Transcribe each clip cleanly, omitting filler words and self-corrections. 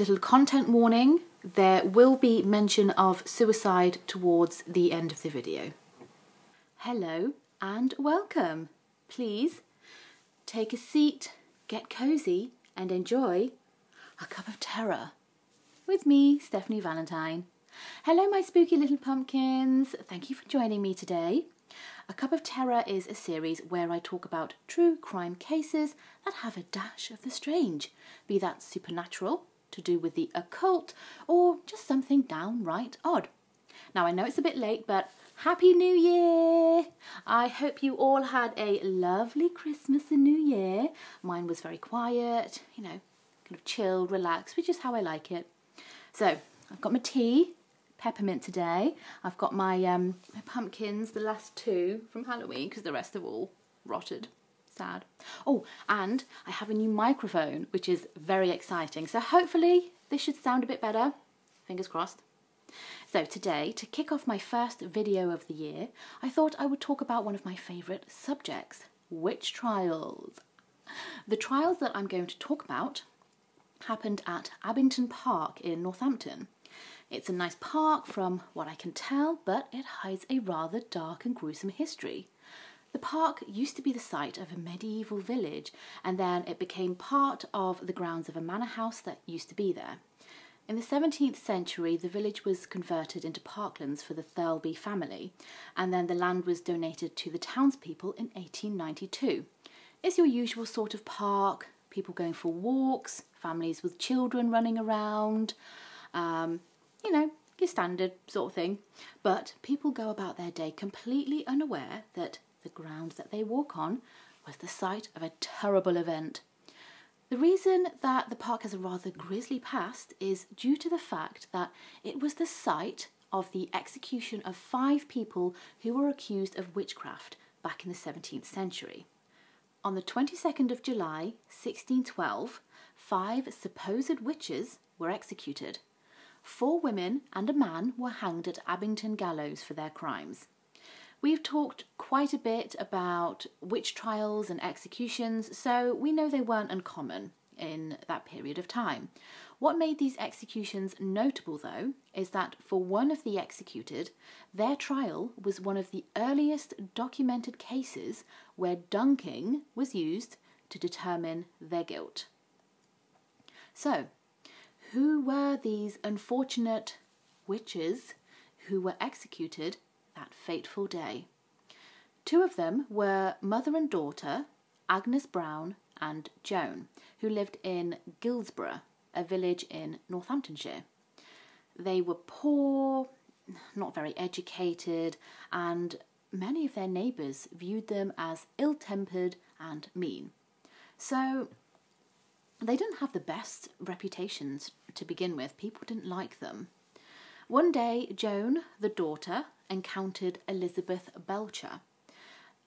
little content warning. There will be mention of suicide towards the end of the video. Hello and welcome. Please take a seat, get cozy and enjoy a cup of terror with me, Stefanie Valentine. Hello my spooky little pumpkins. Thank you for joining me today. A Cup of Terror is a series where I talk about true crime cases that have a dash of the strange, be that supernatural, to do with the occult, or just something downright odd. Now I know it's a bit late, but Happy New Year! I hope you all had a lovely Christmas and New Year. Mine was very quiet, you know, kind of chilled, relaxed, which is how I like it. So, I've got my tea. Peppermint today. I've got my my pumpkins, the last two from Halloween, because the rest have all rotted. Sad. Oh, and I have a new microphone, which is very exciting. So hopefully this should sound a bit better. Fingers crossed. So today, to kick off my first video of the year, I thought I would talk about one of my favourite subjects, witch trials. The trials that I'm going to talk about happened at Abington Park in Northampton. It's a nice park from what I can tell, but it hides a rather dark and gruesome history. The park used to be the site of a medieval village, and then it became part of the grounds of a manor house that used to be there. In the 17th century, the village was converted into parklands for the Thirlby family, and then the land was donated to the townspeople in 1892. It's your usual sort of park, people going for walks, families with children running around, you know, your standard sort of thing. But people go about their day completely unaware that the ground that they walk on was the site of a terrible event. The reason that the park has a rather grisly past is due to the fact that it was the site of the execution of 5 people who were accused of witchcraft back in the 17th century. On the 22nd of July, 1612, 5 supposed witches were executed. 4 women and a man were hanged at Abington Gallows for their crimes. We've talked quite a bit about witch trials and executions, so we know they weren't uncommon in that period of time. What made these executions notable, though, is that for one of the executed, their trial was one of the earliest documented cases where dunking was used to determine their guilt. So, who were these unfortunate witches who were executed that fateful day? 2 of them were mother and daughter, Agnes Brown and Joan, who lived in Guilsborough, a village in Northamptonshire. They were poor, not very educated, and many of their neighbours viewed them as ill-tempered and mean. So they didn't have the best reputations to begin with. People didn't like them. One day, Joan, the daughter, encountered Elizabeth Belcher.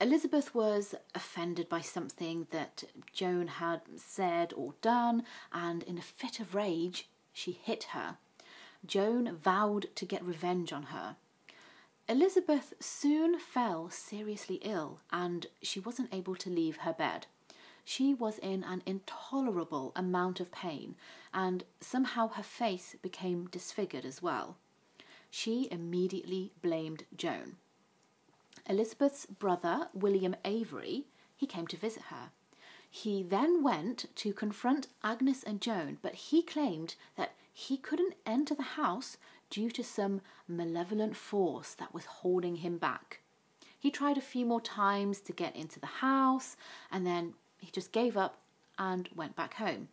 Elizabeth was offended by something that Joan had said or done, and in a fit of rage, she hit her. Joan vowed to get revenge on her. Elizabeth soon fell seriously ill, and she wasn't able to leave her bed. She was in an intolerable amount of pain, and somehow her face became disfigured as well. She immediately blamed Joan. Elizabeth's brother, William Avery, he came to visit her. He then went to confront Agnes and Joan, but he claimed that he couldn't enter the house due to some malevolent force that was holding him back. He tried a few more times to get into the house, and then he just gave up and went back home.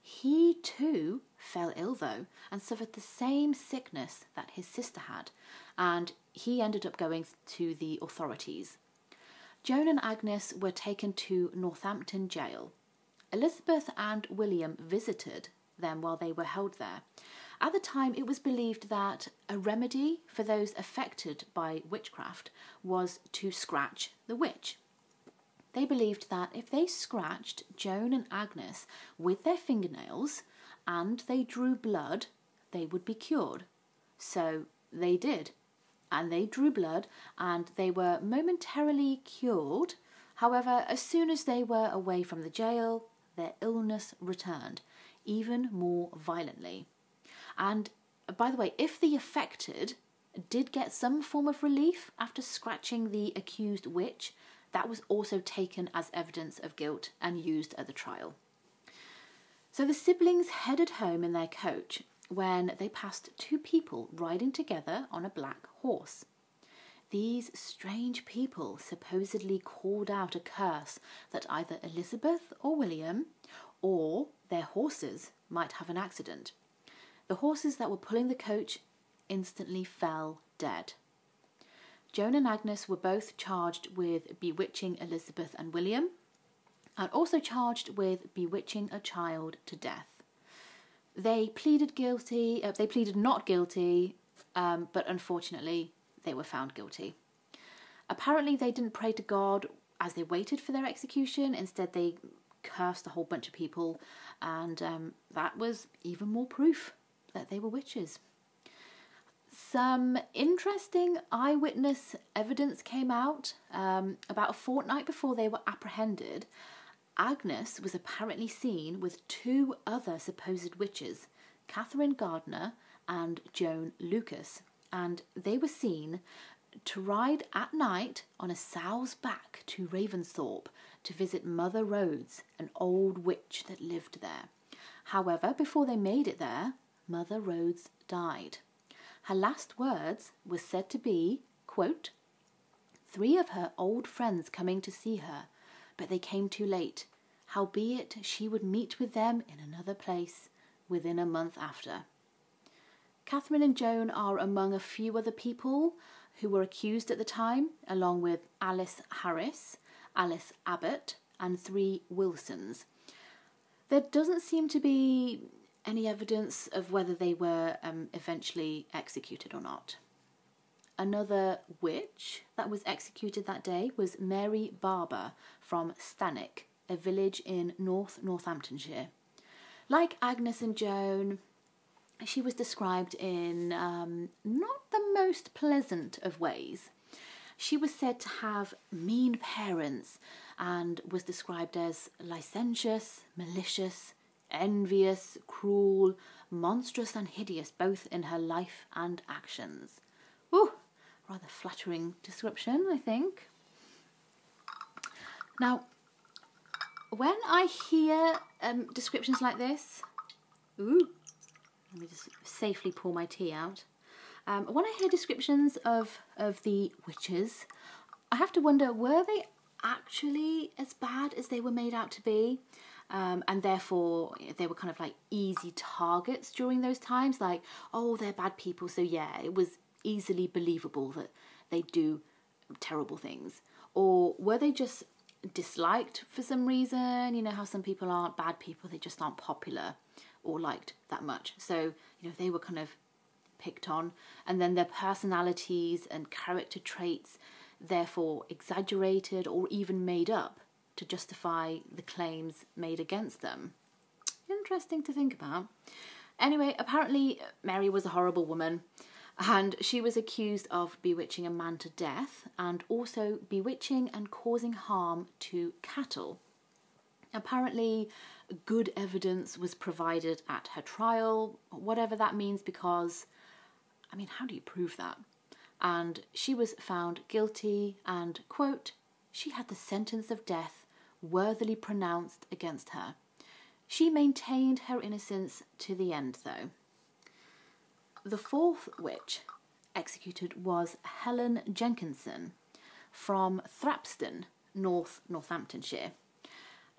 He too fell ill though, and suffered the same sickness that his sister had, and he ended up going to the authorities. Joan and Agnes were taken to Northampton jail. Elizabeth and William visited them while they were held there. At the time, it was believed that a remedy for those affected by witchcraft was to scratch the witch. They believed that if they scratched Joan and Agnes with their fingernails and they drew blood, they would be cured. So they did, and they drew blood and they were momentarily cured. However, as soon as they were away from the jail, their illness returned. even more violently. And by the way, if the affected did get some form of relief after scratching the accused witch, that was also taken as evidence of guilt and used at the trial. So the siblings headed home in their coach when they passed two people riding together on a black horse. These strange people supposedly called out a curse that either Elizabeth or William or their horses might have an accident. The horses that were pulling the coach instantly fell dead. Joan and Agnes were both charged with bewitching Elizabeth and William, and also charged with bewitching a child to death. They pleaded not guilty, but unfortunately they were found guilty. Apparently they didn't pray to God as they waited for their execution. Instead they cursed a whole bunch of people, and that was even more proof that they were witches. Some interesting eyewitness evidence came out. About a fortnight before they were apprehended, Agnes was apparently seen with two other supposed witches, Catherine Gardner and Joan Lucas, and they were seen to ride at night on a sow's back to Ravensthorpe to visit Mother Rhodes, an old witch that lived there. However, before they made it there, Mother Rhodes died. Her last words were said to be, quote, "3 of her old friends coming to see her, but they came too late. Howbeit she would meet with them in another place within a month after." Catherine and Joan are among a few other people who were accused at the time, along with Alice Harris, Alice Abbott, and 3 Wilsons. There doesn't seem to be any evidence of whether they were eventually executed or not. Another witch that was executed that day was Mary Barber from Stanic, a village in Northamptonshire. Like Agnes and Joan, she was described in not the most pleasant of ways. She was said to have mean parents and was described as licentious, malicious, envious, cruel, monstrous and hideous, both in her life and actions. Ooh, rather flattering description, I think. Now, when I hear descriptions like this, let me just safely pour my tea out. When I hear descriptions of the witches, I have to wonder, were they actually as bad as they were made out to be? And therefore they were kind of like easy targets during those times, like, oh, they're bad people, so yeah, it was easily believable that they do terrible things. Or were they just disliked for some reason? You know how some people aren't bad people, they just aren't popular or liked that much, so you know they were kind of picked on, and then their personalities and character traits therefore exaggerated or even made up to justify the claims made against them. Interesting to think about. Anyway, apparently Mary was a horrible woman, and she was accused of bewitching a man to death and also bewitching and causing harm to cattle. Apparently good evidence was provided at her trial, whatever that means, because, I mean, how do you prove that? And she was found guilty and, quote, she had the sentence of death worthily pronounced against her. She maintained her innocence to the end, though. The 4th witch executed was Helen Jenkinson from Thrapston, Northamptonshire.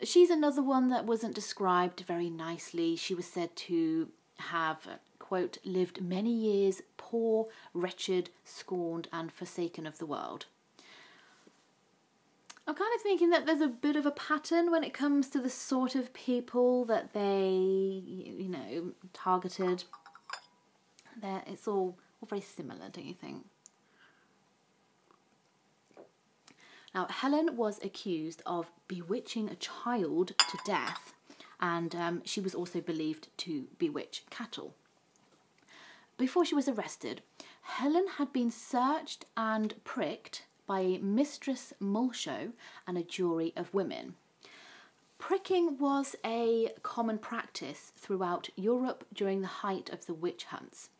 She's another one that wasn't described very nicely. She was said to have, quote, lived many years poor, wretched, scorned and forsaken of the world. I'm kind of thinking that there's a bit of a pattern when it comes to the sort of people that they, you know, targeted. It's all very similar, don't you think? Now, Helen was accused of bewitching a child to death, and she was also believed to bewitch cattle. Before she was arrested, Helen had been searched and pricked by Mistress Mulshow and a jury of women. Pricking was a common practice throughout Europe during the height of the witch hunts.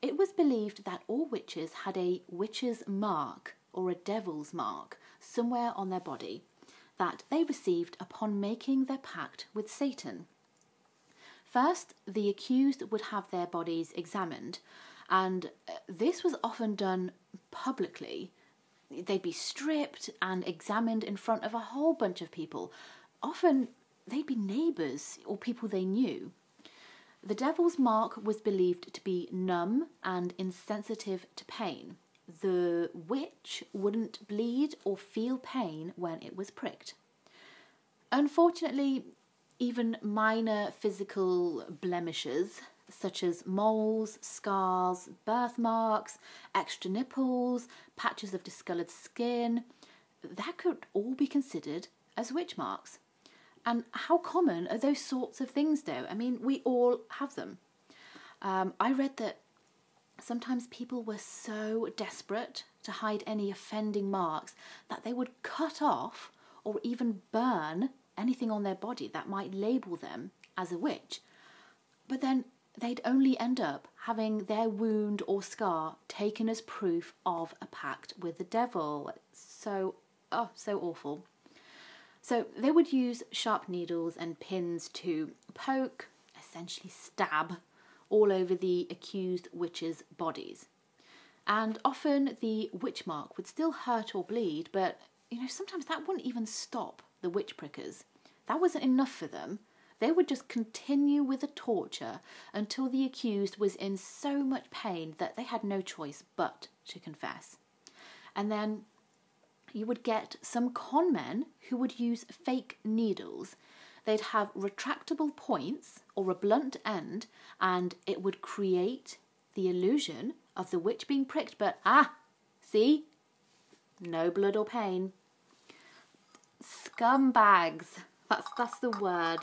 It was believed that all witches had a witch's mark or a devil's mark somewhere on their body that they received upon making their pact with Satan. First, the accused would have their bodies examined, and this was often done publicly. They'd be stripped and examined in front of a whole bunch of people. Often they'd be neighbours or people they knew. The devil's mark was believed to be numb and insensitive to pain. The witch wouldn't bleed or feel pain when it was pricked. Unfortunately, even minor physical blemishes, such as moles, scars, birthmarks, extra nipples, patches of discoloured skin, that could all be considered as witch marks. And how common are those sorts of things, though? I mean, we all have them. I read that sometimes people were so desperate to hide any offending marks that they would cut off or even burn anything on their body that might label them as a witch. But then they'd only end up having their wound or scar taken as proof of a pact with the devil. So awful. So they would use sharp needles and pins to poke, essentially stab, all over the accused witches' bodies. And often the witch mark would still hurt or bleed, but sometimes that wouldn't even stop the witch prickers. That wasn't enough for them. They would just continue with the torture until the accused was in so much pain that they had no choice but to confess. And then you would get some con men who would use fake needles. They'd have retractable points or a blunt end, and it would create the illusion of the witch being pricked, but see? No blood or pain. Scumbags. That's the word.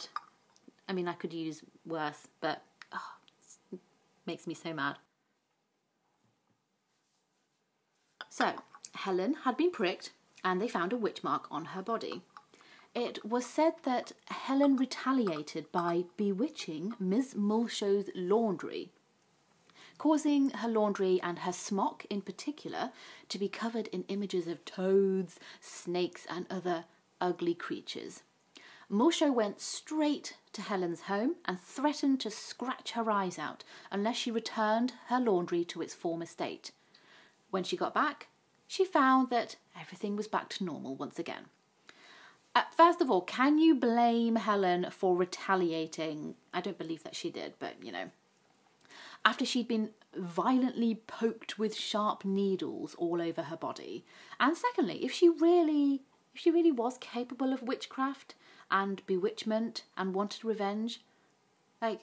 I mean, I could use worse, but it makes me so mad. So, Helen had been pricked, and they found a witch mark on her body. It was said that Helen retaliated by bewitching Miss Mulshow's laundry, causing her laundry and her smock in particular to be covered in images of toads, snakes and other ugly creatures. Mulshow went straight to Helen's home and threatened to scratch her eyes out unless she returned her laundry to its former state. When she got back, she found that everything was back to normal once again. First of all, can you blame Helen for retaliating? I don't believe that she did, but after she'd been violently poked with sharp needles all over her body. And secondly, if she really was capable of witchcraft and bewitchment and wanted revenge, I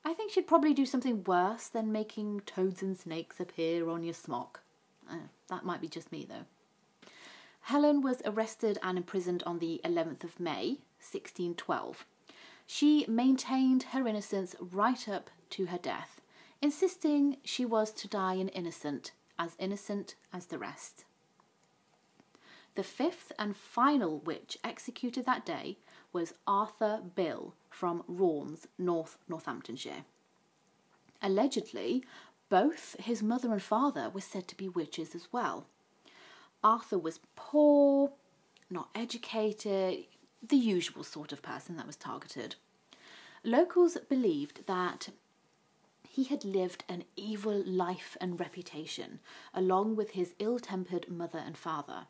think she'd probably do something worse than making toads and snakes appear on your smock. That might be just me, though. Helen was arrested and imprisoned on the 11th of May, 1612. She maintained her innocence right up to her death, insisting she was to die an innocent as the rest. The fifth and final witch executed that day was Arthur Bill from Raunds, Northamptonshire. Allegedly, both his mother and father were said to be witches as well. Arthur was poor, not educated, the usual sort of person that was targeted. Locals believed that he had lived an evil life and reputation, along with his ill-tempered mother and father.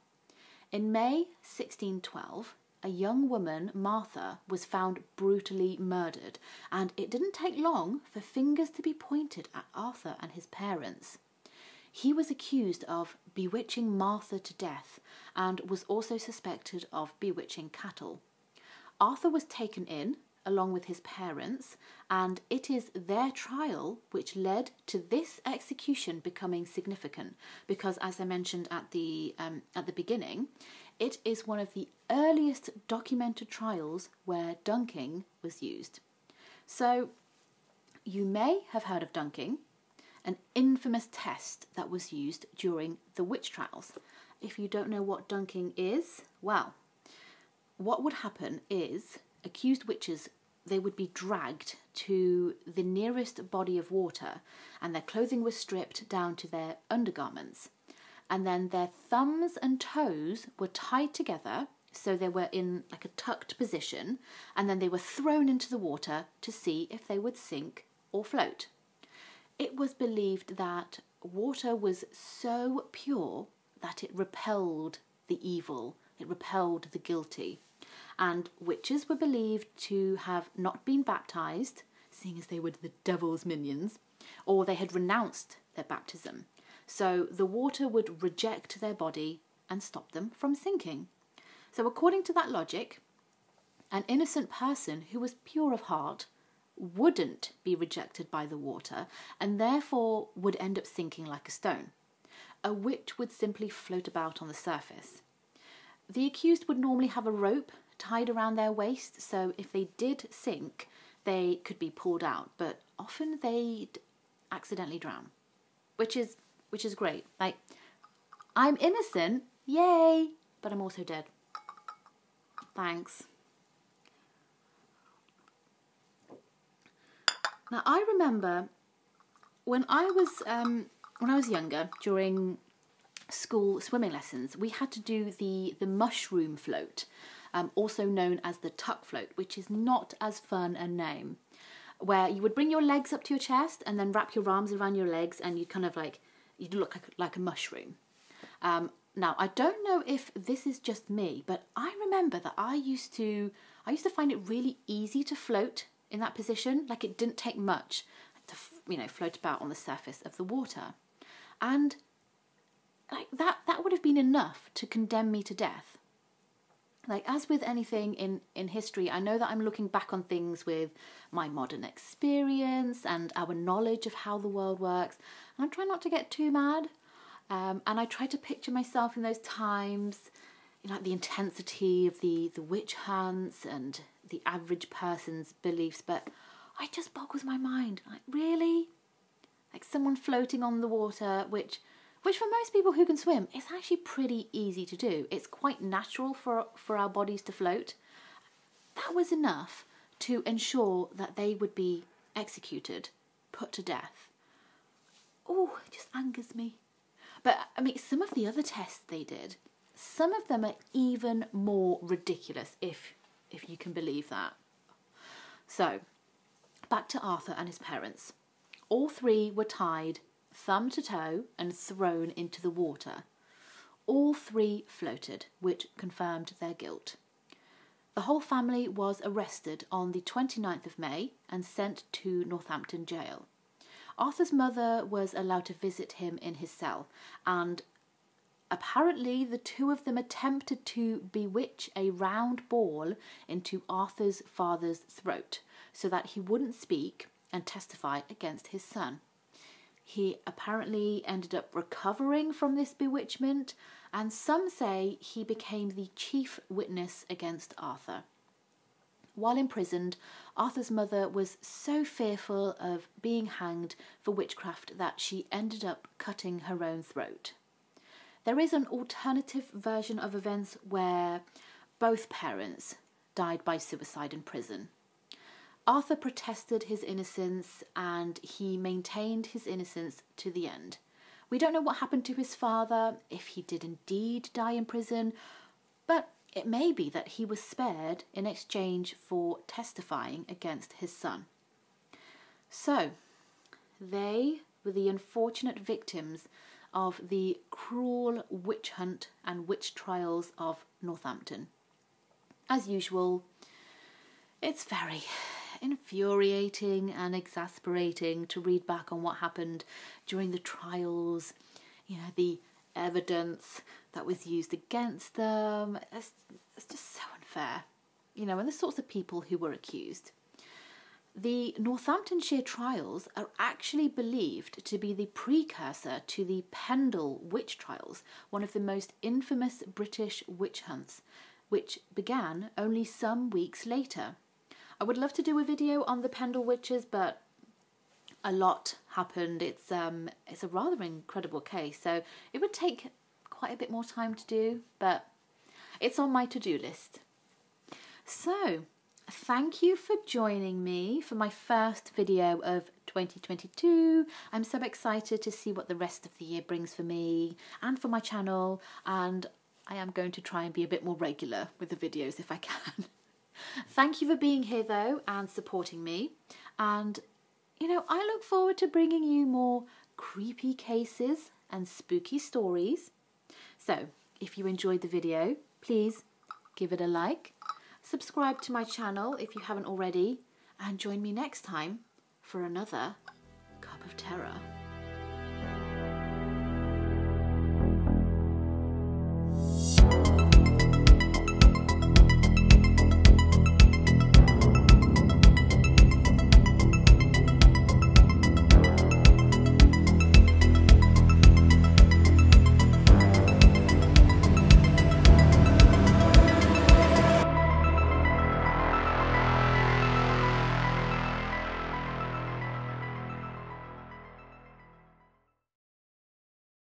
In May 1612, a young woman, Martha, was found brutally murdered, and it didn't take long for fingers to be pointed at Arthur and his parents. He was accused of bewitching Martha to death and was also suspected of bewitching cattle. Arthur was taken in, along with his parents, and it is their trial which led to this execution becoming significant because, as I mentioned at the beginning, it is one of the earliest documented trials where dunking was used. So you may have heard of dunking, an infamous test that was used during the witch trials. If you don't know what dunking is, well, what would happen is accused witches, they would be dragged to the nearest body of water, and their clothing was stripped down to their undergarments. And then their thumbs and toes were tied together, so they were in like a tucked position, and then they were thrown into the water to see if they would sink or float. It was believed that water was so pure that it repelled the evil, it repelled the guilty. And witches were believed to have not been baptised, seeing as they were the devil's minions, or they had renounced their baptism. So the water would reject their body and stop them from sinking. So according to that logic, an innocent person who was pure of heart wouldn't be rejected by the water and therefore would end up sinking like a stone. A witch would simply float about on the surface. The accused would normally have a rope tied around their waist, so if they did sink, they could be pulled out, but often they'd accidentally drown, which is great. Like, I'm innocent, yay, but I'm also dead. Thanks. Now, I remember when I was younger, during school swimming lessons, we had to do the mushroom float, also known as the tuck float, which is not as fun a name, where you would bring your legs up to your chest and then wrap your arms around your legs, and you kind of like, you'd look like a mushroom. Now, I don't know if this is just me, but I remember that I used to find it really easy to float in that position. Like, it didn't take much to, float about on the surface of the water. And like that would have been enough to condemn me to death. Like, as with anything in history, I know that I'm looking back on things with my modern experience and our knowledge of how the world works. And I'm trying not to get too mad. And I try to picture myself in those times, like the intensity of the witch hunts and the average person's beliefs. But it just boggles my mind. Like, really? Like, someone floating on the water, which for most people who can swim, is actually pretty easy to do. It's quite natural for our bodies to float. That was enough to ensure that they would be executed, put to death. Oh, it just angers me. But, I mean, some of the other tests they did, some of them are even more ridiculous, if you can believe that. So, back to Arthur and his parents. All three were tied thumb to toe and thrown into the water. All three floated, which confirmed their guilt. The whole family was arrested on the 29th of May and sent to Northampton jail. Arthur's mother was allowed to visit him in his cell, and apparently the two of them attempted to bewitch a round ball into Arthur's father's throat so that he wouldn't speak and testify against his son. He apparently ended up recovering from this bewitchment, and some say he became the chief witness against Arthur. While imprisoned, Arthur's mother was so fearful of being hanged for witchcraft that she ended up cutting her own throat. There is an alternative version of events where both parents died by suicide in prison. Arthur protested his innocence, and he maintained his innocence to the end. We don't know what happened to his father, if he did indeed die in prison, but it may be that he was spared in exchange for testifying against his son. So, they were the unfortunate victims of the cruel witch hunt and witch trials of Northampton. As usual, it's very infuriating and exasperating to read back on what happened during the trials, the evidence that was used against them. It's just so unfair, and the sorts of people who were accused. The Northamptonshire trials are actually believed to be the precursor to the Pendle witch trials, one of the most infamous British witch hunts, which began only some weeks later. I would love to do a video on the Pendle witches, but a lot happened. It's a rather incredible case, so it would take quite a bit more time to do, but it's on my to-do list. So, thank you for joining me for my first video of 2022. I'm so excited to see what the rest of the year brings for me and for my channel, and I am going to try and be a bit more regular with the videos if I can. Thank you for being here though and supporting me, and you know, I look forward to bringing you more creepy cases and spooky stories. So if you enjoyed the video, please give it a like, subscribe to my channel if you haven't already, and join me next time for another Cup of Terror.